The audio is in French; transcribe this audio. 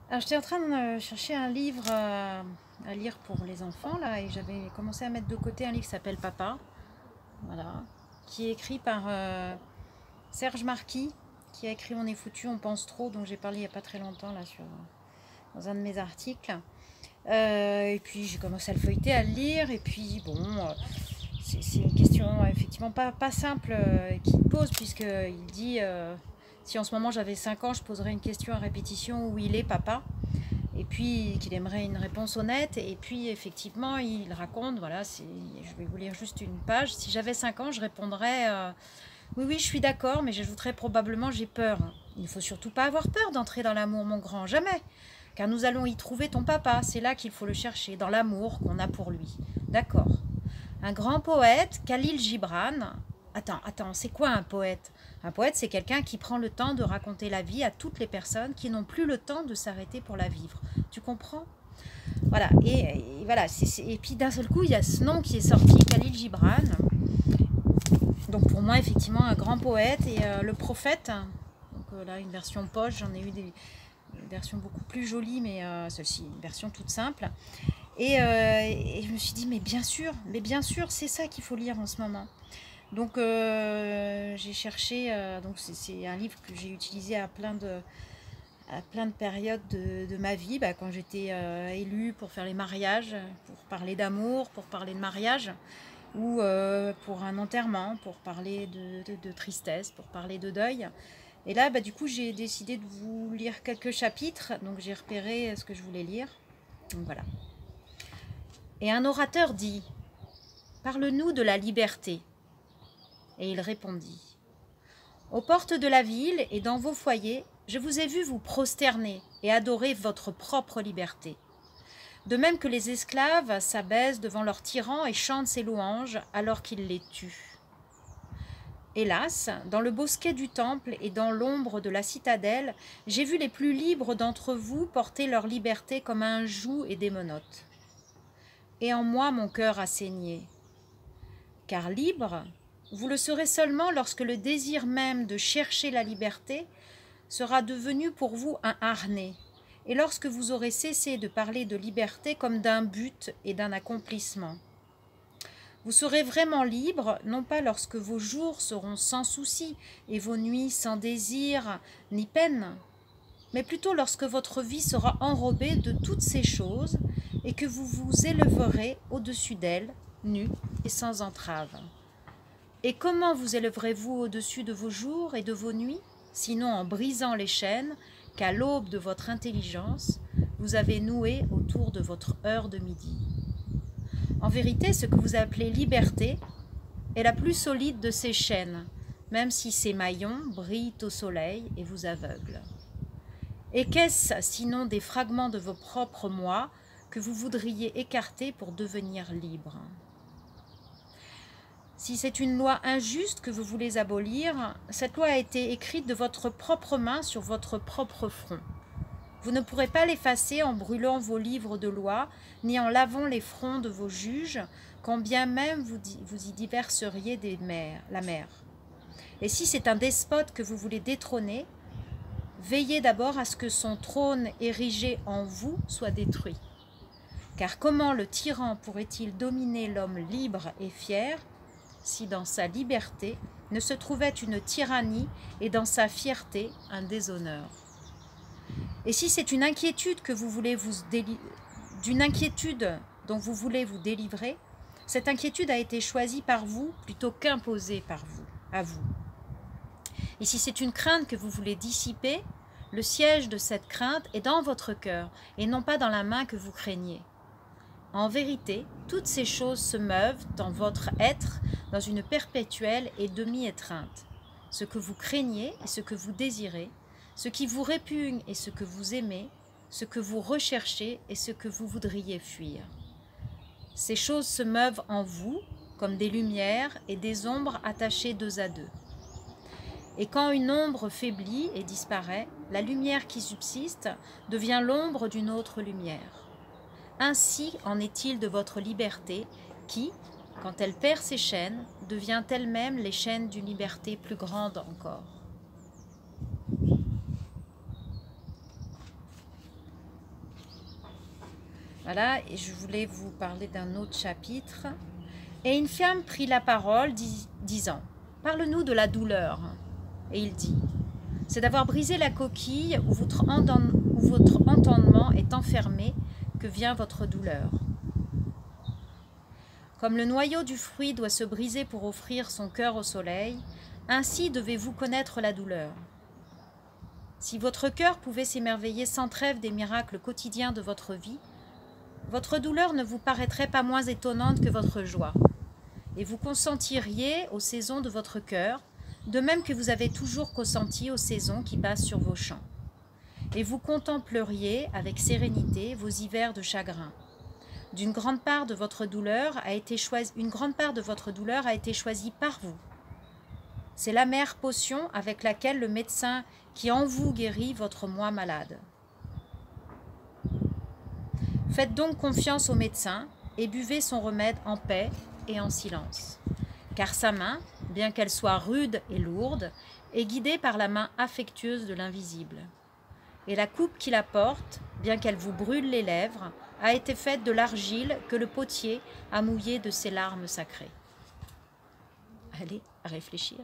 Alors, j'étais en train de chercher un livre à lire pour les enfants, là, et j'avais commencé à mettre de côté un livre qui s'appelle Papa, voilà, qui est écrit par Serge Marquis, qui a écrit On est foutu, on pense trop, dont j'ai parlé il n'y a pas très longtemps, là, dans un de mes articles. Et puis, j'ai commencé à le feuilleter, à le lire, et puis, bon, c'est une question effectivement pas simple qu'il pose, puisqu'il dit si en ce moment j'avais 5 ans, je poserais une question à répétition: où il est, papa? Et puis qu'il aimerait une réponse honnête. Et puis effectivement, il raconte, voilà, je vais vous lire juste une page. Si j'avais 5 ans, je répondrais oui, oui, je suis d'accord, mais j'ajouterais probablement: j'ai peur. Il ne faut surtout pas avoir peur d'entrer dans l'amour, mon grand, jamais. Car nous allons y trouver ton papa, c'est là qu'il faut le chercher, dans l'amour qu'on a pour lui. D'accord. Un grand poète, Khalil Gibran. Attends, c'est quoi un poète? Un poète, c'est quelqu'un qui prend le temps de raconter la vie à toutes les personnes qui n'ont plus le temps de s'arrêter pour la vivre. Tu comprends? Voilà, et voilà. Et puis d'un seul coup, il y a ce nom qui est sorti, Khalil Gibran. Donc pour moi, effectivement, un grand poète. Et le prophète, donc là, une version poche, j'en ai eu une version beaucoup plus jolie, mais celle-ci, une version toute simple. Et je me suis dit, mais bien sûr, c'est ça qu'il faut lire en ce moment. Donc j'ai cherché, donc c'est un livre que j'ai utilisé à plein de périodes de ma vie, quand j'étais élue pour faire les mariages, pour parler d'amour, pour parler de mariage, ou pour un enterrement, pour parler de tristesse, pour parler de deuil. Et là, du coup, j'ai décidé de vous lire quelques chapitres, donc j'ai repéré ce que je voulais lire. Donc voilà. Et un orateur dit: parle-nous de la liberté. Et il répondit: aux portes de la ville et dans vos foyers, je vous ai vu vous prosterner et adorer votre propre liberté. De même que les esclaves s'abaissent devant leur tyran et chantent ses louanges alors qu'il les tue. Hélas, dans le bosquet du temple et dans l'ombre de la citadelle, j'ai vu les plus libres d'entre vous porter leur liberté comme un joug et des menottes. Et en moi mon cœur a saigné. Car libre, vous le serez seulement lorsque le désir même de chercher la liberté sera devenu pour vous un harnais, et lorsque vous aurez cessé de parler de liberté comme d'un but et d'un accomplissement. Vous serez vraiment libre, non pas lorsque vos jours seront sans souci et vos nuits sans désir ni peine, mais plutôt lorsque votre vie sera enrobée de toutes ces choses et que vous vous élèverez au-dessus d'elles, nus et sans entrave. Et comment vous élèverez-vous au-dessus de vos jours et de vos nuits, sinon en brisant les chaînes qu'à l'aube de votre intelligence, vous avez nouées autour de votre heure de midi. En vérité, ce que vous appelez liberté est la plus solide de ces chaînes, même si ses maillons brillent au soleil et vous aveuglent. Et qu'est-ce sinon des fragments de vos propres moi que vous voudriez écarter pour devenir libre ? Si c'est une loi injuste que vous voulez abolir, cette loi a été écrite de votre propre main sur votre propre front. Vous ne pourrez pas l'effacer en brûlant vos livres de loi, ni en lavant les fronts de vos juges, quand bien même vous y déverseriez la mer. Et si c'est un despote que vous voulez détrôner, veillez d'abord à ce que son trône érigé en vous soit détruit. Car comment le tyran pourrait-il dominer l'homme libre et fier si dans sa liberté ne se trouvait une tyrannie et dans sa fierté un déshonneur? Et si c'est une inquiétude que vous voulez d'une inquiétude dont vous voulez vous délivrer, cette inquiétude a été choisie par vous plutôt qu'imposée par vous, à vous. Et si c'est une crainte que vous voulez dissiper, le siège de cette crainte est dans votre cœur et non pas dans la main que vous craignez. En vérité, toutes ces choses se meuvent dans votre être dans une perpétuelle et demi-étreinte. Ce que vous craignez et ce que vous désirez, ce qui vous répugne et ce que vous aimez, ce que vous recherchez et ce que vous voudriez fuir. Ces choses se meuvent en vous comme des lumières et des ombres attachées deux à deux. Et quand une ombre faiblit et disparaît, la lumière qui subsiste devient l'ombre d'une autre lumière. Ainsi en est-il de votre liberté qui, quand elle perd ses chaînes, devient elle-même les chaînes d'une liberté plus grande encore. Voilà, et je voulais vous parler d'un autre chapitre. Et une femme prit la parole, disant, « Parle-nous de la douleur. » Et il dit, « C'est d'avoir brisé la coquille où votre entendement est enfermé que vient votre douleur. Comme le noyau du fruit doit se briser pour offrir son cœur au soleil, ainsi devez-vous connaître la douleur. Si votre cœur pouvait s'émerveiller sans trêve des miracles quotidiens de votre vie, votre douleur ne vous paraîtrait pas moins étonnante que votre joie, et vous consentiriez aux saisons de votre cœur, de même que vous avez toujours consenti aux saisons qui passent sur vos champs. Et vous contempleriez avec sérénité vos hivers de chagrin. Une grande part de votre douleur a été choisie par vous. C'est l'amère potion avec laquelle le médecin qui en vous guérit votre moi malade. Faites donc confiance au médecin et buvez son remède en paix et en silence. Car sa main, bien qu'elle soit rude et lourde, est guidée par la main affectueuse de l'invisible. Et la coupe qui la porte, bien qu'elle vous brûle les lèvres, a été faite de l'argile que le potier a mouillée de ses larmes sacrées. Allez, à réfléchir.